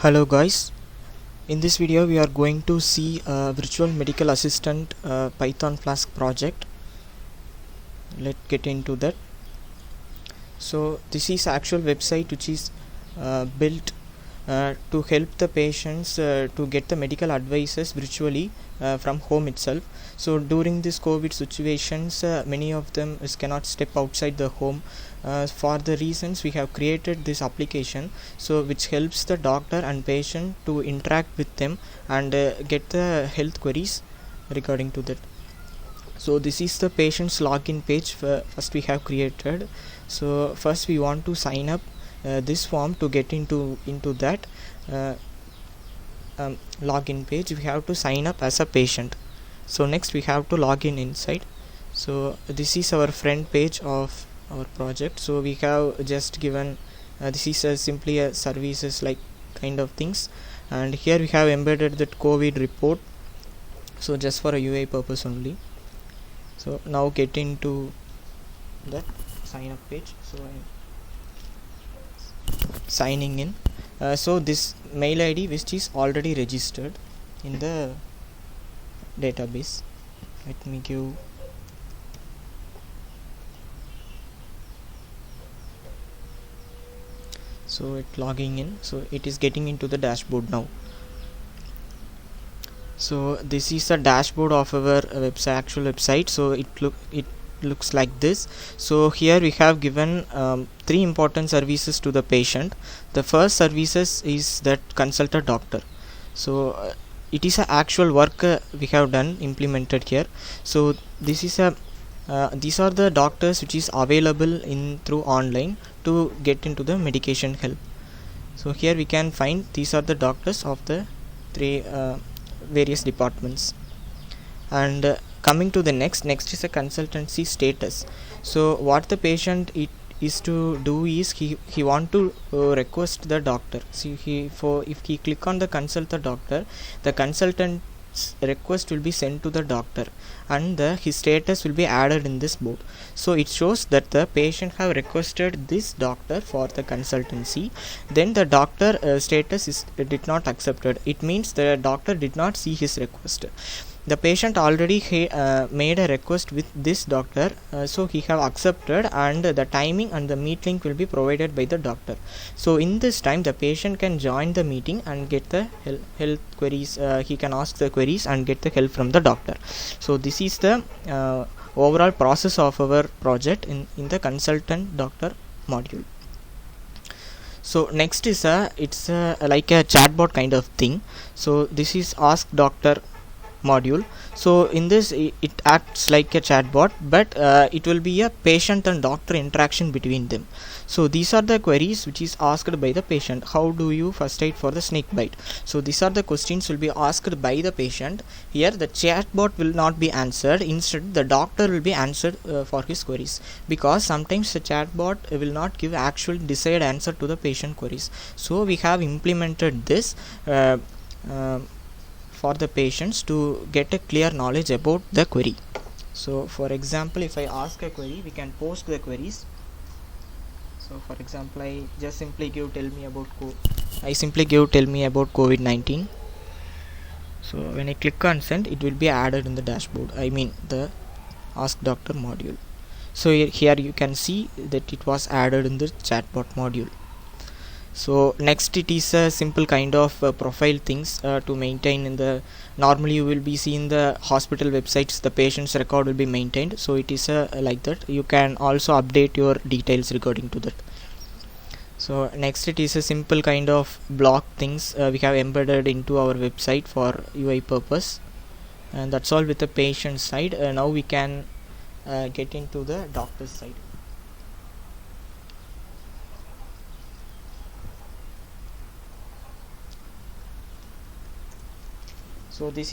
Hello guys, in this video we are going to see a virtual medical assistant Python Flask project. Let's get into that. So this is actual website which is built to help the patients to get the medical advices virtually from home itself. So during this COVID situations, many of them cannot step outside the home. For the reasons we have created this application, so which helps the doctor and patient to interact with them and get the health queries regarding to that. So this is the patient's login page first we have created. So first we want to sign up this form to get into that uh, login page. We have to sign up as a patient. So next we have to log in inside. So this is our front page of our project. So we have just given this is simply a services like kind of things, and here we have embedded that COVID report, so just for a UI purpose only. So now get into that sign up page. So I'm signing in. So this mail ID which is already registered in the database, let me give. So it logging in, so it is getting into the dashboard now. So this is the dashboard of our website, actual website. So it looks like this. So here we have given three important services to the patient. The first services is that consult a doctor. So it is a actual work we have done implemented here. So this is a these are the doctors which is available in through online to get into the medication help. So here we can find these are the doctors of the three various departments. And coming to the next is a consultancy status. So what the patient it is to do is he want to request the doctor. See, if he click on the consult the doctor, the consultant's request will be sent to the doctor, and his status will be added in this board. So it shows that the patient have requested this doctor for the consultancy, then the doctor status is did not accepted. It means the doctor did not see his request. The patient already made a request with this doctor, so he have accepted, and the timing and the meet link will be provided by the doctor. So in this time the patient can join the meeting and get the health queries. He can ask the queries and get the help from the doctor. So this is the overall process of our project in the consultant doctor module. So next is it's like a chatbot kind of thing. So this is ask doctor module. So in this it acts like a chatbot, but it will be a patient and doctor interaction between them. So these are the queries which is asked by the patient. How do you first aid for the snake bite? So these are the questions will be asked by the patient. Here the chatbot will not be answered, instead the doctor will be answered for his queries, because sometimes the chatbot will not give actual desired answer to the patient queries. So we have implemented this for the patients to get a clear knowledge about the query. So for example, if I ask a query, we can post the queries. So for example, I just simply give tell me about COVID-19. So when I click on send, it will be added in the dashboard, I mean the ask doctor module. So here you can see that it was added in the chatbot module. So next it is a simple kind of profile things to maintain in the, normally you will be seeing the hospital websites, the patient's record will be maintained. So it is like that. You can also update your details regarding to that. So next it is a simple kind of block things we have embedded into our website for UI purpose, and that's all with the patient side. Now we can get into the doctor's side. So this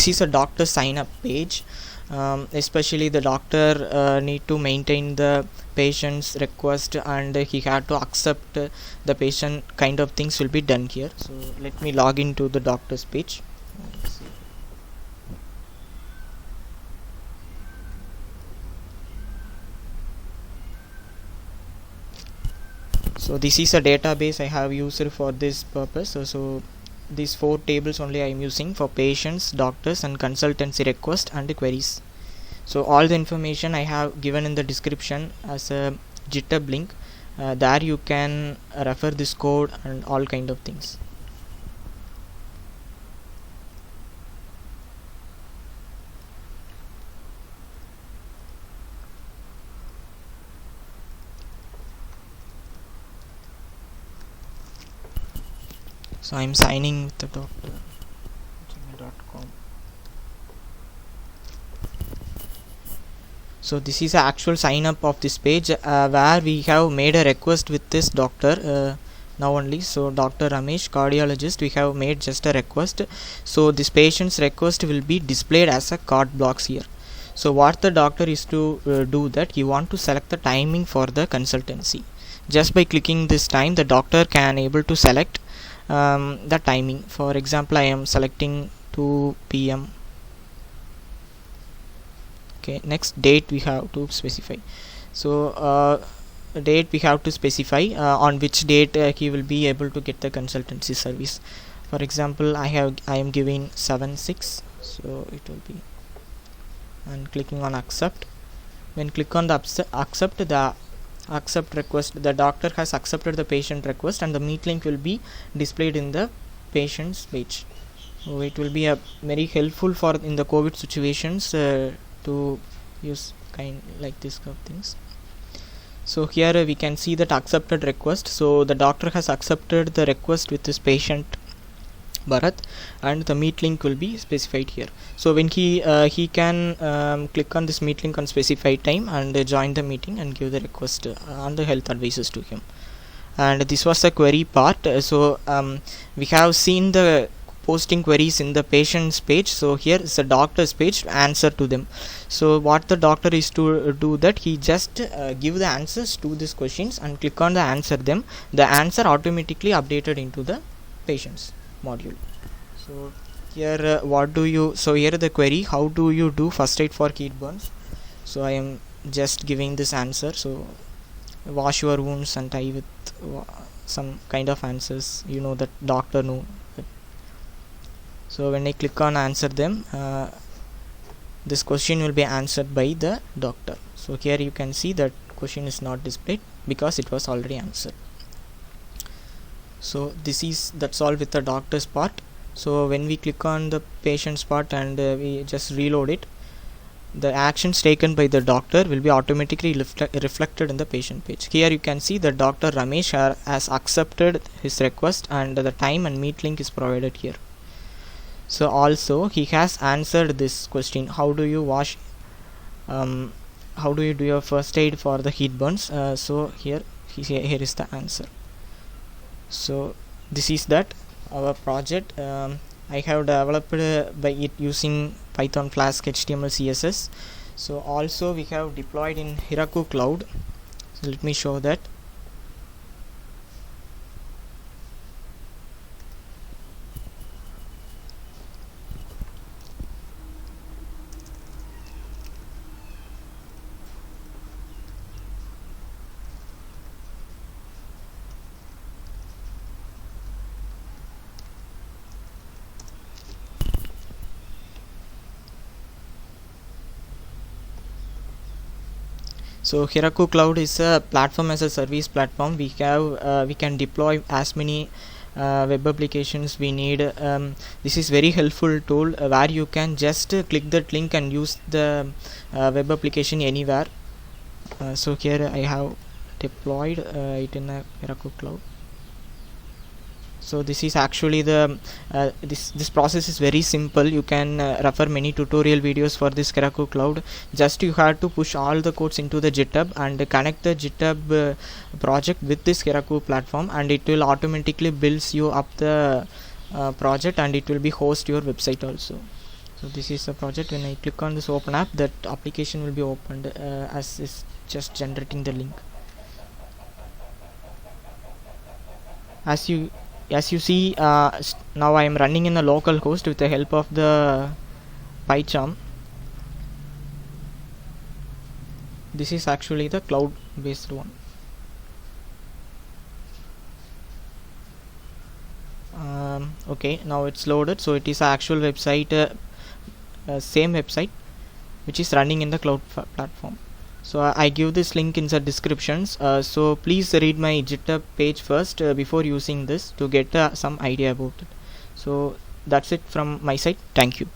is a doctor sign up page. Especially the doctor need to maintain the patient's request, and he had to accept the patient kind of things will be done here. So let me log into the doctor's page. So this is a database I have used for this purpose. So these 4 tables only I am using for patients, doctors, and consultancy request and queries. So all the information I have given in the description as a GitHub link. There you can refer this code and all kind of things. So I'm signing with the doctor gmail.com. So this is the actual sign up of this page where we have made a request with this doctor now only. So Dr. Ramesh, cardiologist, we have made just a request. So this patient's request will be displayed as a card blocks here. So what the doctor is to do that he want to select the timing for the consultancy. Just by clicking this time, the doctor can able to select the timing. For example, I am selecting 2 p.m. Okay, next date we have to specify. So date we have to specify on which date he will be able to get the consultancy service. For example, I am giving 7/6, so it will be, and clicking on accept. When click on the accept request, the doctor has accepted the patient request and the meet link will be displayed in the patient's page. So it will be a very helpful for in the COVID situations to use kind like this kind of things. So here we can see that accepted request. So the doctor has accepted the request with this patient Bharat, and the meet link will be specified here. So when he can click on this meet link on specified time and join the meeting and give the request on the health advices to him. And this was the query part. So we have seen the posting queries in the patient's page. So here is the doctor's page to answer to them. So what the doctor is to do that he just give the answers to these questions and click on the answer them. The answer automatically updated into the patient's module. So here so here the query, how do you do first aid for heat burns? So I am just giving this answer. So wash your wounds and tie with some kind of answers, that doctor know. So when I click on answer them, this question will be answered by the doctor. So here you can see that question is not displayed because it was already answered. So that's all with the doctor's part. So when we click on the patient's part and we just reload it, the actions taken by the doctor will be automatically reflected in the patient page. Here you can see that Dr. Ramesh has accepted his request and the time and meet link is provided here. So also he has answered this question, how do you do your first aid for the heat burns? So here is the answer. So this is that our project. I have developed by it using Python, Flask, HTML, CSS. So also we have deployed in Heroku Cloud. So let me show that. So Heroku Cloud is a platform as a service platform. We can deploy as many web applications we need. This is very helpful tool where you can just click that link and use the web application anywhere. So here I have deployed it in a Heroku Cloud. So this is actually the this process is very simple. You can refer many tutorial videos for this Heroku Cloud. Just you have to push all the codes into the GitHub and connect the GitHub project with this Heroku platform, and it will automatically builds you up the project, and it will be host your website also. So this is a project. When I click on this open app, that application will be opened as is just generating the link. As you see, now I am running in a local host with the help of the PyCharm. This is actually the cloud based one. okay, now it's loaded. So it is the actual website, same website which is running in the cloud platform. So I give this link in the descriptions, so please read my GitHub page first before using this to get some idea about it. So that's it from my side. Thank you.